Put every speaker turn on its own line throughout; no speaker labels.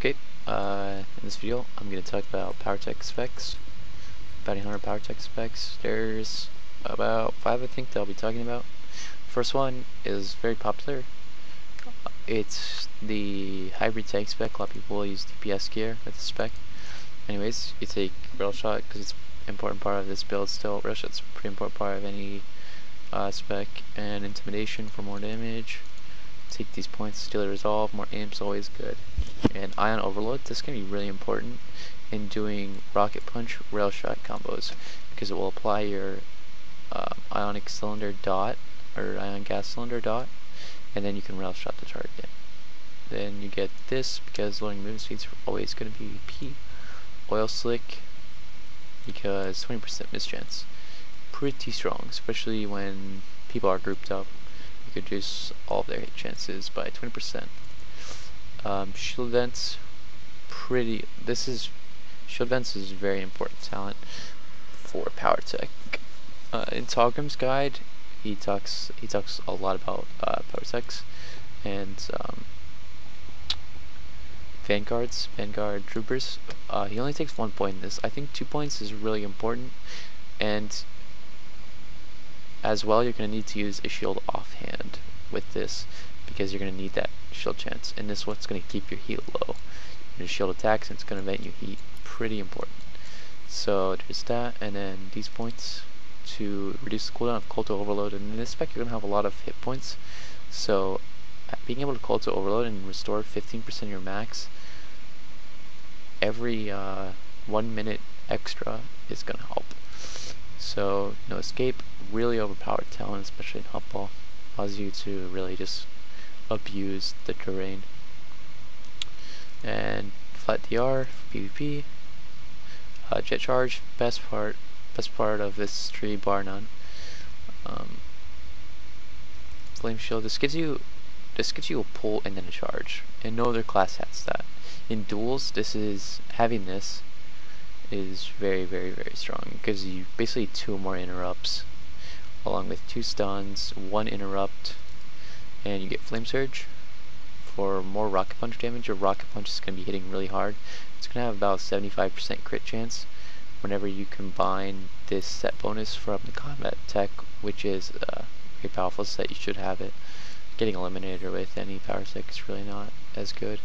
Okay, in this video I'm going to talk about Powertech Specs, about 100 Powertech Specs. There's about 5 I think that I'll be talking about. First one is very popular. It's the hybrid tank spec. A lot of people use DPS gear with the spec. Anyways, you take rail shot because it's an important part of this build still. Rail shot's a pretty important part of any spec, and intimidation for more damage. Take these points, steal the resolve, more aim's always good. And ion overload, this can be really important in doing rocket punch rail shot combos because it will apply your ionic cylinder dot or ion gas cylinder dot, and then you can rail shot the target. Then you get this because loading movement speeds are always going to be P. Oil slick because 20% mischance. Pretty strong, especially when people are grouped up. You could reduce all of their hit chances by 20%. Shield vents, shield vents is very important talent for Powertech. In Togram's guide, he talks a lot about Powertechs and Vanguard troopers. He only takes 1 point in this. I think 2 points is really important, and as well, you're going to need to use a shield offhand with this because you're going to need that shield chance, and this is what's going to keep your heat low. Your shield attacks and it's going to vent your heat. Pretty important. So there's that, and then these points to reduce the cooldown of Cold to Overload. And in this spec, you're going to have a lot of hit points, so being able to Cold to Overload and restore 15% of your max every 1 minute extra is going to help. So no escape, really overpowered talent, especially in hotball. Allows you to really just abuse the terrain. And flat DR for PvP. Jet charge, best part of this tree, bar none. Flame shield. This gives you a pull and then a charge, and no other class has that. In duels, having this is very, very, very strong. It gives you basically 2 more interrupts, along with 2 stuns, 1 interrupt, and you get flame surge for more rocket punch damage. Your rocket punch is going to be hitting really hard. It's going to have about 75% crit chance whenever you combine this set bonus from the combat tech, which is a very powerful set. You should have it. Getting eliminator with any power tech is really not as good.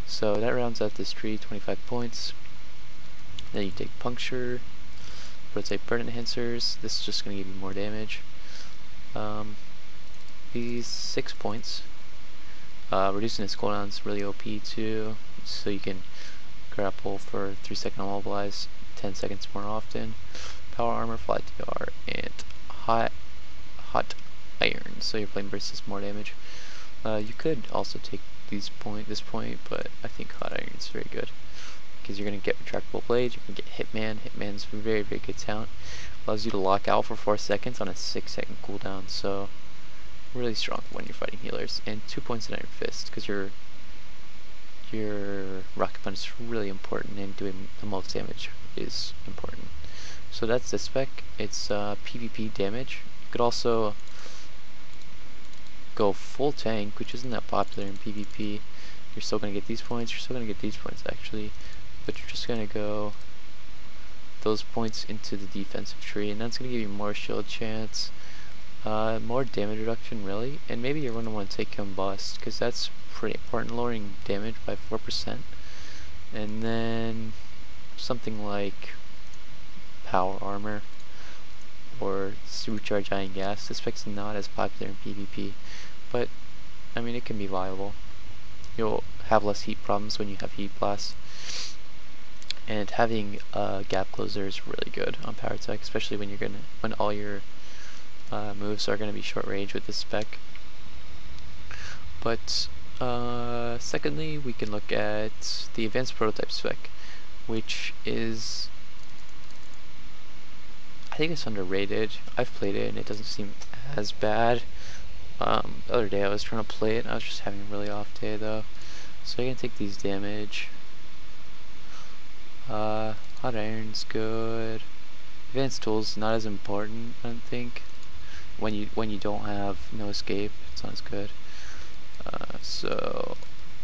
So that rounds out this tree, 25 points. Then you take puncture, rotate burn enhancers. This is just going to give you more damage. These 6 points, reducing its cooldown is really OP too. So you can grapple for 3-second immobilize, 10 seconds more often. Power armor, flat DR, and hot iron. So your flame burst is more damage. You could also take this point, but I think hot iron is very good, because you're going to get retractable blade, you're going to get Hitman. Hitman's very, very good talent. Allows you to lock out for 4 seconds on a 6-second cooldown, so really strong when you're fighting healers. And 2 points in Iron Fist, because your rocket punch is really important, and doing the most damage is important. So that's the spec. It's PvP damage. You could also go full tank, which isn't that popular in PvP. You're still going to get these points, you're still going to get these points actually, but you're just going to go those points into the defensive tree, and that's going to give you more shield chance, more damage reduction really, and maybe you're going to want to take combust, because that's pretty important, lowering damage by 4%. And then something like power armor or supercharge ion gas. This spec's not as popular in PvP, but I mean it can be viable. You'll have less heat problems when you have heat blasts, and having a gap closer is really good on Powertech, especially when all your moves are gonna be short range with this spec. But secondly, we can look at the advanced prototype spec, which is, I think it's underrated. I've played it and it doesn't seem as bad. The other day I was trying to play it and I was just having a really off day though. So I can take these damage. Hot iron's good. Advanced tools not as important, I don't think. When you don't have no escape, it's not as good. So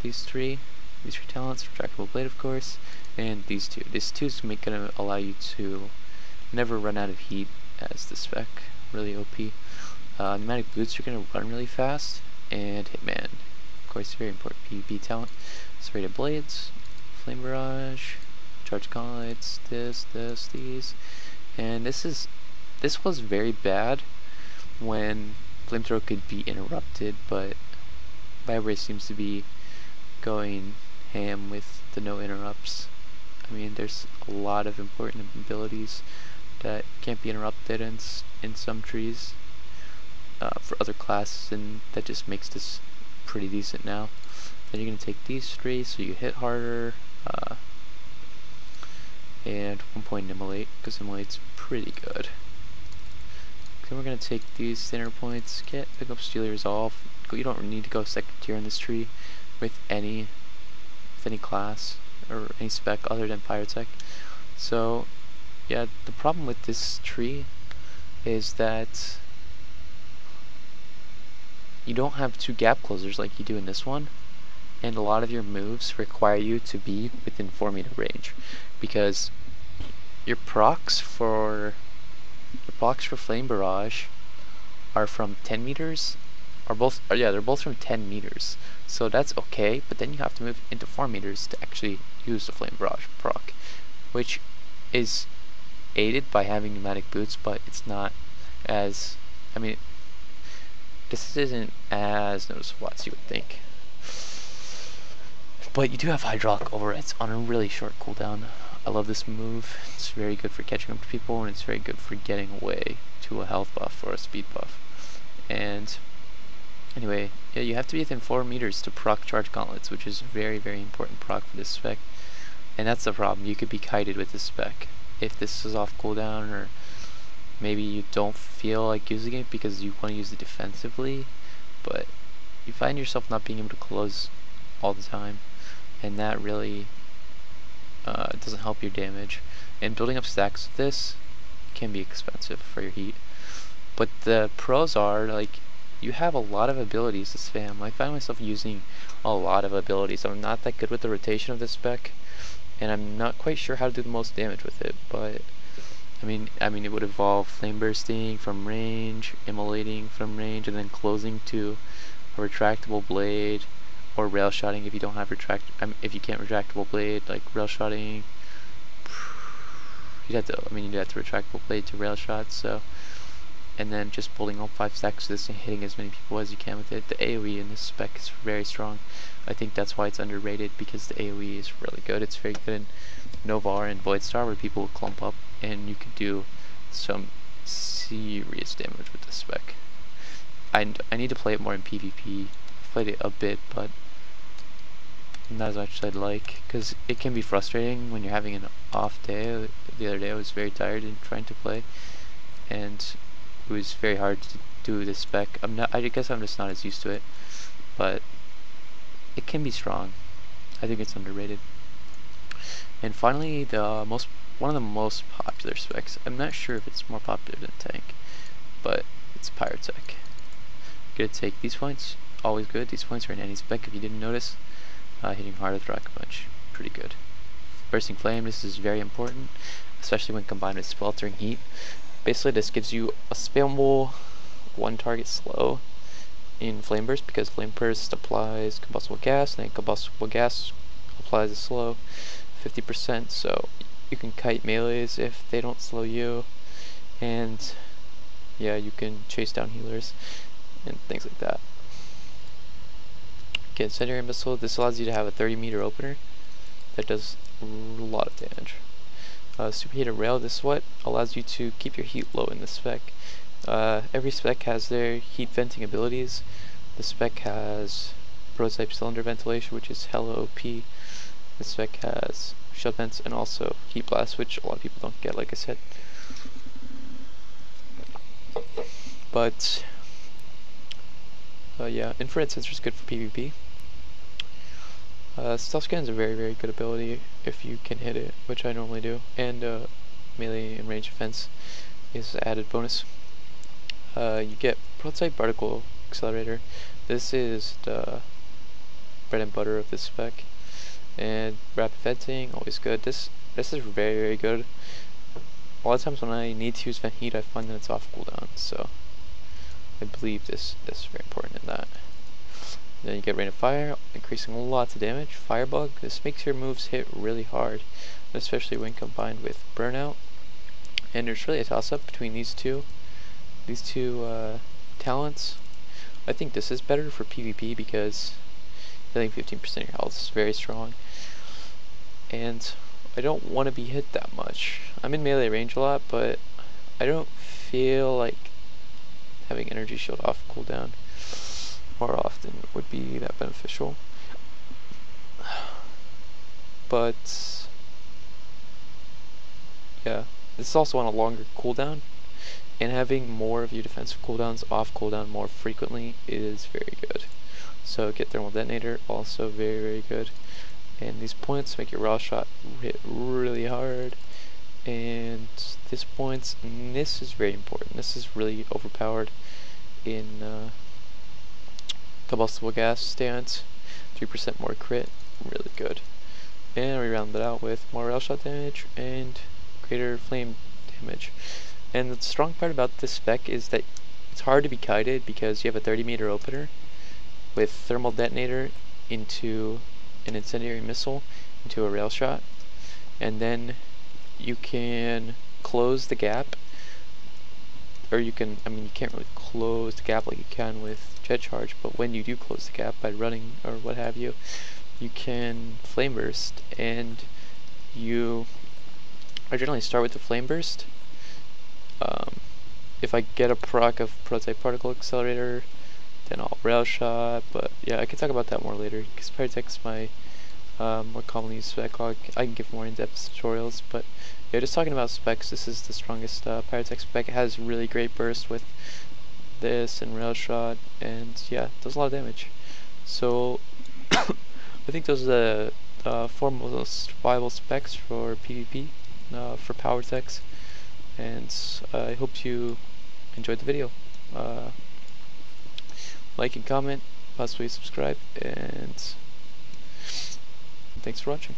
these 3, These three talents, retractable blade of course, and these two. This two is gonna allow you to never run out of heat as the spec, really OP. Pneumatic boots are gonna run really fast, and Hitman, of course, very important PvP talent. Serrated blades, flame barrage, charge gauntlets, these, and this was very bad when flamethrower could be interrupted, but Vibray seems to be going ham with the no interrupts. I mean, there's a lot of important abilities that can't be interrupted in some trees for other classes, and that just makes this pretty decent now. Then you're going to take these three so you hit harder, and 1 point immolate, because immolate's pretty good. Then we're going to take these standard points, pick up Steely Resolve. You don't need to go second tier in this tree with any class or any spec other than Powertech. So yeah, the problem with this tree is that you don't have two gap closers like you do in this one, and a lot of your moves require you to be within 4-meter range, because your procs for Flame Barrage are from 10 meters, they're both from 10 meters, so that's okay, but then you have to move into 4 meters to actually use the Flame Barrage proc, which is aided by having pneumatic boots, but it's not as, I mean, this isn't as noticeable as you would think. But you do have hydraulic overrides on a really short cooldown. I love this move. It's very good for catching up to people, and it's very good for getting away to a health buff or a speed buff. And anyway, yeah, you have to be within 4 meters to proc charge gauntlets, which is very, very important proc for this spec. And that's the problem. You could be kited with this spec. If this is off cooldown, or maybe you don't feel like using it because you want to use it defensively, but you find yourself not being able to close all the time, and that really doesn't help your damage. And building up stacks of this can be expensive for your heat. But the pros are, like, you have a lot of abilities to spam. I find myself using a lot of abilities. I'm not that good with the rotation of this spec, and I'm not quite sure how to do the most damage with it, but I mean it would involve flame bursting from range, immolating from range, and then closing to a retractable blade, or rail shotting if you don't have if you can't retractable blade, like rail shotting. You'd have to retractable blade to rail shot, so, and then just pulling all 5 stacks of this and hitting as many people as you can with it. The AoE in this spec is very strong. I think that's why it's underrated, because the AoE is really good. It's very good in Novar and Voidstar, where people will clump up, and you could do some serious damage with this spec. I need to play it more in PvP. I've played it a bit, but not as much as I'd like, because it can be frustrating when you're having an off day. The other day I was very tired and trying to play, and it was very hard to do this spec. I guess I'm just not as used to it, but it can be strong. I think it's underrated. And finally, one of the most popular specs. I'm not sure if it's more popular than Tank, but it's Powertech. Gonna take these points, always good. These points are in any spec if you didn't notice. Hitting hard with Rocket Punch, pretty good. Bursting Flame, this is very important, especially when combined with Sweltering Heat. Basically, this gives you a spammable one target slow in Flame Burst, because Flame Burst applies combustible gas, and then combustible gas applies a slow 50%, so you can kite melees if they don't slow you, and yeah, you can chase down healers and things like that. Okay, Incendiary Missile, this allows you to have a 30-meter opener that does a lot of damage. Superheated Rail, this is what allows you to keep your heat low in this spec. Every spec has their heat venting abilities. The spec has Prototype Cylinder Ventilation, which is hella OP. The spec has Shell Vents and also Heat Blast, which a lot of people don't get, like I said. But yeah, Infrared Sensor is good for PvP. Stealth Scan is a very, very good ability if you can hit it, which I normally do, and melee and range defense is an added bonus. You get Prototype Particle Accelerator. This is the bread and butter of this spec. And rapid venting, always good. This is very good. A lot of times when I need to use vent heat, I find that it's off cooldown, so I believe this is very important in that. Then you get rain of fire, increasing lots of damage. Firebug, this makes your moves hit really hard, especially when combined with burnout. And there's really a toss-up between these two talents. I think this is better for PvP because healing 15% of your health is very strong. And I don't want to be hit that much. I'm in melee range a lot, but I don't feel like having energy shield off cooldown more often would be that beneficial. But yeah, this is also on a longer cooldown, and having more of your defensive cooldowns off cooldown more frequently is very good. So get thermal detonator, also very good. And these points make your raw shot hit really hard. And this points, and this is very important. This is really overpowered in combustible gas stance. 3% more crit, really good. And we round it out with more rail shot damage and greater flame damage. And the strong part about this spec is that it's hard to be kited because you have a 30-meter opener with thermal detonator into an incendiary missile into a rail shot, and then you can close the gap, or you can, I mean, you can't really close the gap like you can with jet charge, but when you do close the gap by running or what have you, you can flame burst, and I generally start with the flame burst. If I get a proc of prototype particle accelerator, then I'll rail shot, but yeah, I can talk about that more later, because Powertechs my more commonly used spec log. I can give more in-depth tutorials, but yeah, just talking about specs, this is the strongest Powertech spec. It has really great burst with this and rail shot, and yeah, it does a lot of damage. So I think those are the four most viable specs for PvP for Powertechs, and I hope you enjoyed the video. Like and comment, possibly subscribe, and thanks for watching.